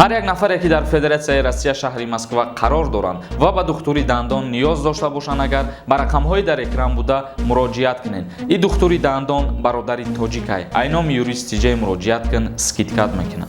ҳар як нафаре ки дар Федератсияи Россия шаҳри Москва қарор доранд ва ба духтури дандон ниёз дошта бошанд, агар ба рақамҳои дар экран буда муроҷиат кунед. И духтури дандон бародари тоҷикай айном юристи ҷай муроҷиат кун скидкат мекунад.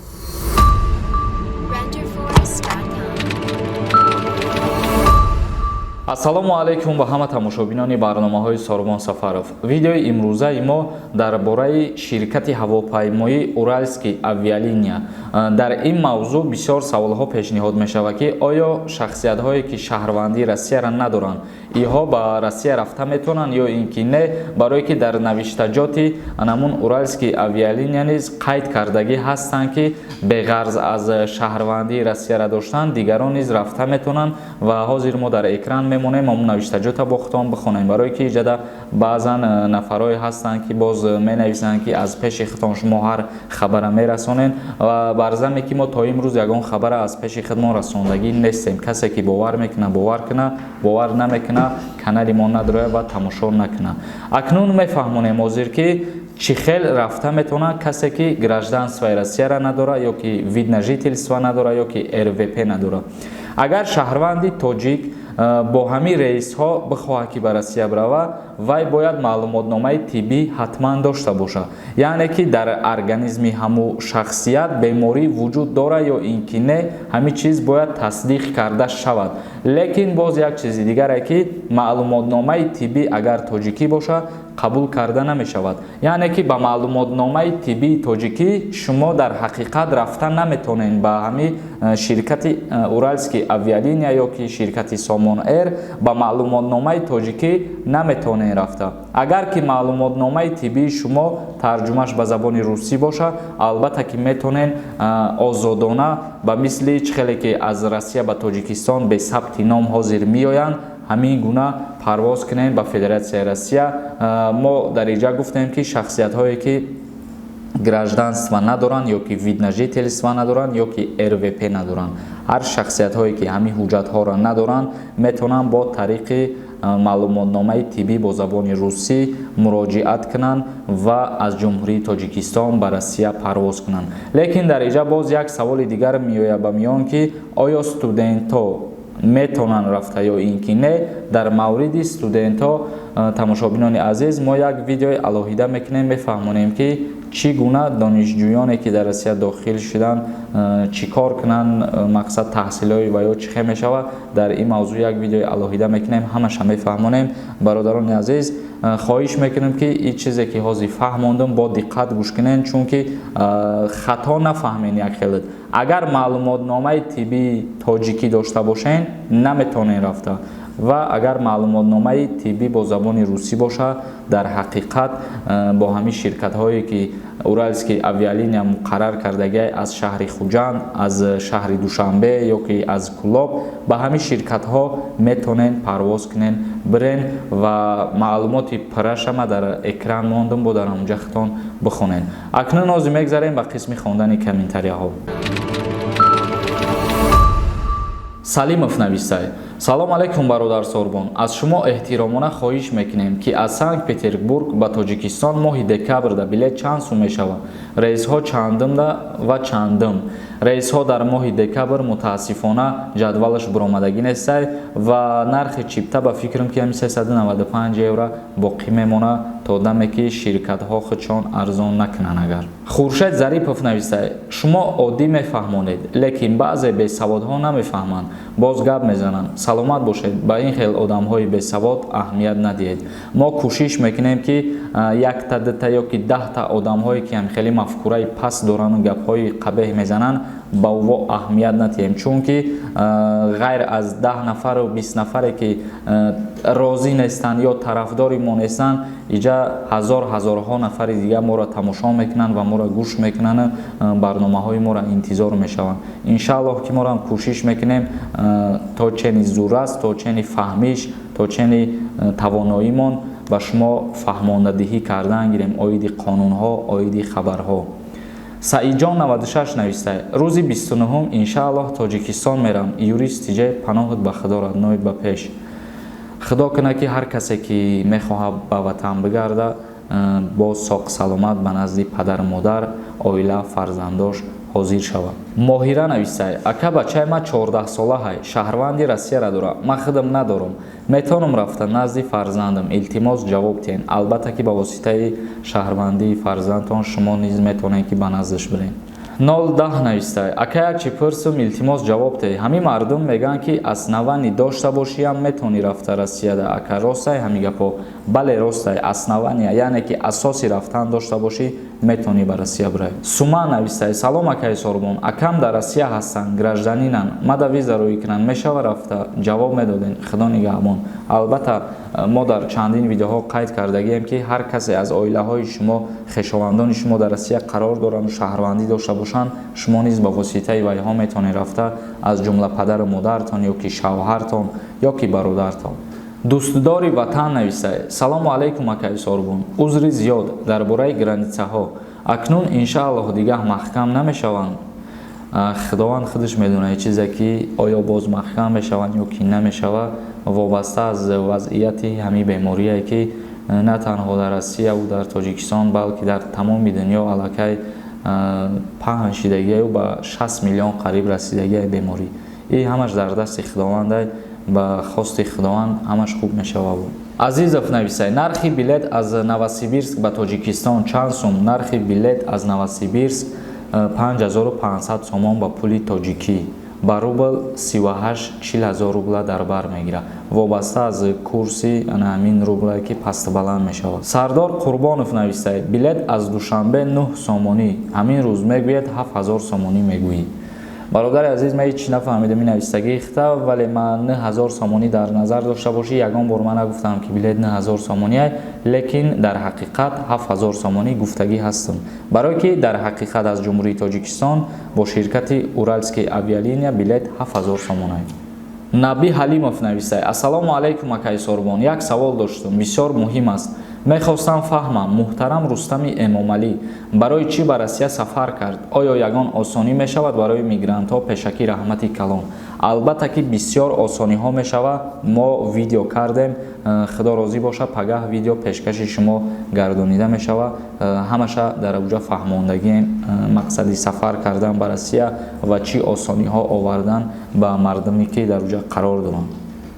ассалому алайкум ба ҳама тамошобинони барномаҳои Сорбон Сафаров. Видеои имрӯзаи мо дар бораи ширкати ҳавопаймоии Уральский авиалиния. Дар ин мавзӯъ бисёр саволҳо пешниҳод мешавад ки оё шахсиятҳое ки шаҳрвандии Россияро надоранд, иҳо ба Россия рафта метавонанд ё ин ки не, барое ки дар навиштаҷоти анамун Уральский авиалиния низ қайд кардагӣ ҳастанд ки беғарз аз шаҳрвандии Россияро доштан дигарон низ рафта метавонанд ва ҳозир мо дар экран мемонем омун навиштаҷота бо худтон бихонем, барое ки иҷада баъзан нафарое ҳастанд ки боз менависанд ки аз пеши худтон шумо ҳар хабара мерасонен ва барзаме ки мо то имрӯз ягон хабара аз пеши худмон расондагӣ нестем. Касе ки бовар мекуна бовар куна, бовар намекуна канали мо надроя ва тамошо накуна. Акнун мефаҳмонем ҳозир ки чӣ хел рафта метавонад касе ки гражданствои Россияро надора ё ки вид на жительство надора ё ки РВП надора. Агар шаҳрванди тоҷик бо ҳамин рейсҳо бихоҳад ки ба Россия барава, вай бояд маълумотномаи тиббӣ ҳатман дошта бошад. Яъне ки дар организми ҳамун шахсият беморӣ вуҷуд дора ё ин ки не, ҳамин чиз бояд тасдиқ карда шавад. Лекин боз як чизи дигаре ки маълумотномаи тиббӣ агар тоҷикӣ бошад қабул карда намешавад. Яъне ки ба маълумотномаи тиббии тоҷикӣ шумо дар ҳақиқат рафта наметавонед ба ҳамин ширкати Уральский авиалиния ё ки ширкати Somon Air ба маълумотномаи тоҷикӣ наметавонед рафта. Агар ки маълумотномаи тиббии шумо тарҷумаш ба забони русӣ бошад, албатта ки метавонед озодона ба мисли чихеле ки аз Россия ба Тоҷикистон бе сабти ном ҳозир меоянд, ҳамин гуна парвоз кунед ба Федератсияи Россия. Мо дар инҷа гуфтем ки шахсиятҳое ки гражданство надоранд ё ки вид на жительство надоранд ё ки РВП надоранд. Ҳар шахсиятҳое ки ҳамин ҳуҷҷатҳоро надоранд метавонанд бо тариқи маълумотномаи тиббӣ бо забони русӣ муроҷиат кунанд ва аз ҷумҳурии Тоҷикистон ба Россия парвоз кунанд. Лекин дар инҷа боз як саволи дигар меояд ба миён ки оё студентҳо метавонанд рафта ё ин ки не. Дар мавриди студентҳо тамошобинони азиз мо як видеои алоҳида мекунем, мефаҳмонем ки чӣ гуна донишҷӯёне ки дар Россия дохил шуданд чӣ кор кунанд, мақсад таҳсилои ва ё чӣ хел мешавад. Дар ин мавзӯъ як видеои алоҳида мекунем, ҳамаша мефаҳмонем. Бародарони азиз, хоҳиш мекунем ки ин чизе ки ҳозир фаҳмондам бо диққат гӯш кунед, чунки хато нафаҳмед як хел. Агар маълумотномаи тиббии тоҷикӣ дошта бошед наметавонед рафта ва агар маълумотномаи тиббӣ бо забони русӣ бошад, дар ҳақиқат бо ҳамин ширкатҳое ки Уральский авиалиния муқаррар кардагӣ аз шаҳри Хуҷанд, аз шаҳри Душанбе ё ки аз Кӯлоб, ба ҳамин ширкатҳо метавонед парвоз кунед, бирен ва маълумоти пурашама дар экран мондам бо дар онҷа худтон бихонед. Акнун ҳозир мегзарем ба қисми хондани комментарияҳо. Салимов навистай: салом алайкум бародар Сорбон. Аз шумо эҳтиромона хоҳиш мекунем ки аз Санкт-Петербург ба Тоҷикистон моҳи декабрда билет чанд сум мешавад? Рейсҳо чандимда ва чандим? Рейсҳо дар моҳи декабр мутаассифона ҷадвалаш буромадагӣ нестай ва нархи чипта ба фикрам ки 395 евро боқӣ мемонад то даме ки ширкатҳо худшон арзон накунанд. Агар Хуршед Зарипов навистай: шумо оддӣ мефаҳмонед, лекин баъзе бесаводҳо намефаҳманд, боз гап мезананд. Саломат бошед, ба ин хел одамҳои бесавод аҳамият надиҳед. Мо кӯшиш мекунем ки якта дута ё ки 10 одамҳое ки ҳамхели мафкураи паст дорану гапҳои қабеҳ мезананд ба ӯ аҳамият надиҳем, чунки ғайр аз 10 нафару 20 нафаре ки розӣ нестанд ё тарафдори мо нестанд, иҷа ҳазорҳо нафари дигар моро тамошо мекунанд ва моро гӯш мекунанд, барномаҳои моро интизор мешаванд. Иншааллоҳ ки моро кӯшиш мекунем то чени зур аст, то чени фаҳмиш, то чени тавоноимон ба шумо фаҳмондадиҳӣ кардан гирем оиди қонунҳо, оиди хабарҳо. Саидҷон 96 навистай: рӯзи 29 иншааллоҳ Тоҷикистон мерам. Юристи ҷай паноҳат ба худо рад, ноид ба пеш. Худо куна ки ҳар касе ки мехоҳад ба ватан бигарда бо соқ саломат ба назди падару модар, оила, фарзандош ҳозир шавад. Моҳира нависай: ака бачаи ма 14 сола ҳай, шаҳрванди Россияро дора, ман худам надорам, метавонам рафта назди фарзандам, илтимос ҷавоб диҳед. Албатта ки ба воситаи шаҳрвандии фарзандтон шумо низ метавонед ки ба наздаш биред. 010 навистай: ака якчи пурсум, илтимос ҷавоб диҳед. ҳамин мардум мегӯянд ки основани дошта бошиам метавонӣ рафта Россияда. Ака ростай ҳамин гапо? Бале ростай, основания, яъне ки асоси рафтан дошта бошӣ метавонӣ ба Россия бирай. Сума навистай: салом акаи Сорбон, акам дар Россия ҳастанд, гражданинанд, мада виза рӯй кунанд, мешава рафта? Ҷавоб медодем: худо нигаҳбон. Албатта мо дар чандин видеоҳо қайд кардагием ки ҳар касе аз оилаҳои шумо, хешовандони шумо дар Россия қарор доранд, шаҳрвандӣ дошта бошанд, шумо низ ба воситаи вайҳо метавонед рафта, аз ҷумла падару модартон ё ки шавҳартон ё ки бародартон. Дӯстдори ватан нависай: салому алайкум акаи Сорбон, узри зиёд дар бораи границаҳо акнун иншааллоҳ дигаҳ маҳкам намешаванд. Худованд худаш медонад чизе ки оё боз маҳкам мешаванд ё ки намешава, вобаста аз вазъияти ҳамин беморие ки на танҳо дар Россия ва дар Тоҷикистон, балки дар тамоми дунё аллакай паҳн шидагиаю ба 60 миллион қариб расидагиаи беморӣ. И ҳамаш дар дасти Худовандай, ба хости Худованд ҳамаш хуб мешава. Азизов нависай: нархи билет аз Новосибирск ба Тоҷикистон чанд сум? Нархи билет аз Новосибирск 5500 сомон ба пули тоҷикӣ, ба рубл 38-40 рубла дар бар мегирад, вобаста аз курси ҳамин рублае ки пастбаланд мешавад. Сардор Қурбонов нависай: билет аз Душанбе 9 сомонӣ, ҳамин рӯз мегӯяд 7000 сомонӣ мегӯӣ. бародари азиз, ман ҳеч нафаҳмидам ин навистагии хита, вале ман 9000 сомонӣ дар назар дошта бошӣ. Ягон бор ман нагуфтам ки билет 9000 сомонӣ ай, лекин дар ҳақиқат 7000 сомонӣ гуфтагӣ ҳастам, барое ки дар ҳақиқат аз ҷумҳурии Тоҷикистон бо ширкати Уральские авиалиния билет 7000 сомон ай. Наби Ҳалимов нависай: ассалому алайкум акаи Сорбон, як савол доштам, бисёр муҳим аст. мехостам фаҳмам, муҳтарам Рустами Эмомалӣ барои чӣ ба Россия сафар кард? Оё ягон осонӣ мешавад барои мигрантҳо пешакӣ раҳмати калон? Албатта ки бисёр осониҳо мешавад. Мо видео кардем, худо розӣ бошад, пагаҳ видео пешкаши шумо гардонида мешавад. ҳамаша дар уҷа фаҳмондагӣ мақсади сафар кардан ба Россия ва чӣ осониҳо овардан ба мардуме ки дар уҷа қарор доранд.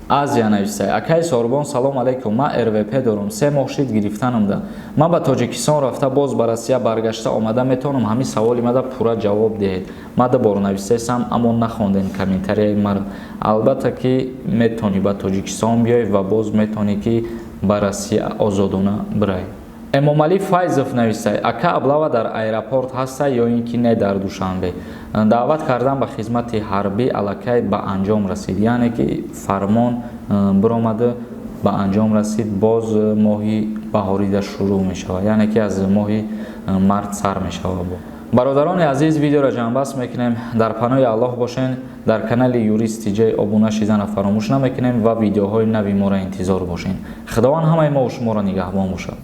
Азия нависай: акаи Сорбон, салом алайкум, ман РВП дорам, 3 моҳ шид гирифтанамда. Ман ба Тоҷикистон рафта боз ба Россия баргашта омада, метавонам ҳамин саволи мада пурра ҷавоб диҳед? мада бор нависесам, аммо нахондем комментарияи мара. Албатта ки метавонӣ ба Тоҷикистон биёй ва боз метавонӣ ки ба Россия озодона бирай. Эмомалӣ Файзов нависай: ака аблава дар аэропорт ҳастай ё ин ки не дар Душанбе? даъват кардан ба хизмати ҳарбӣ аллакай ба анҷом расид, яъне ки фармон биромада ба анҷом расид, боз моҳи баҳорида шурӯъ мешавад, яъне ки аз моҳи март сар мешавад. бародарони азиз, видеоро ҷамъбаст мекунем. Дар паноҳи Аллоҳ бошен. Дар канали Юрист Тиҷей обуна шидана фаромӯш намекунем ва видеоҳои нави моро интизор бошен. Худованд ҳамаи мо ва шуморо нигаҳбон бошад.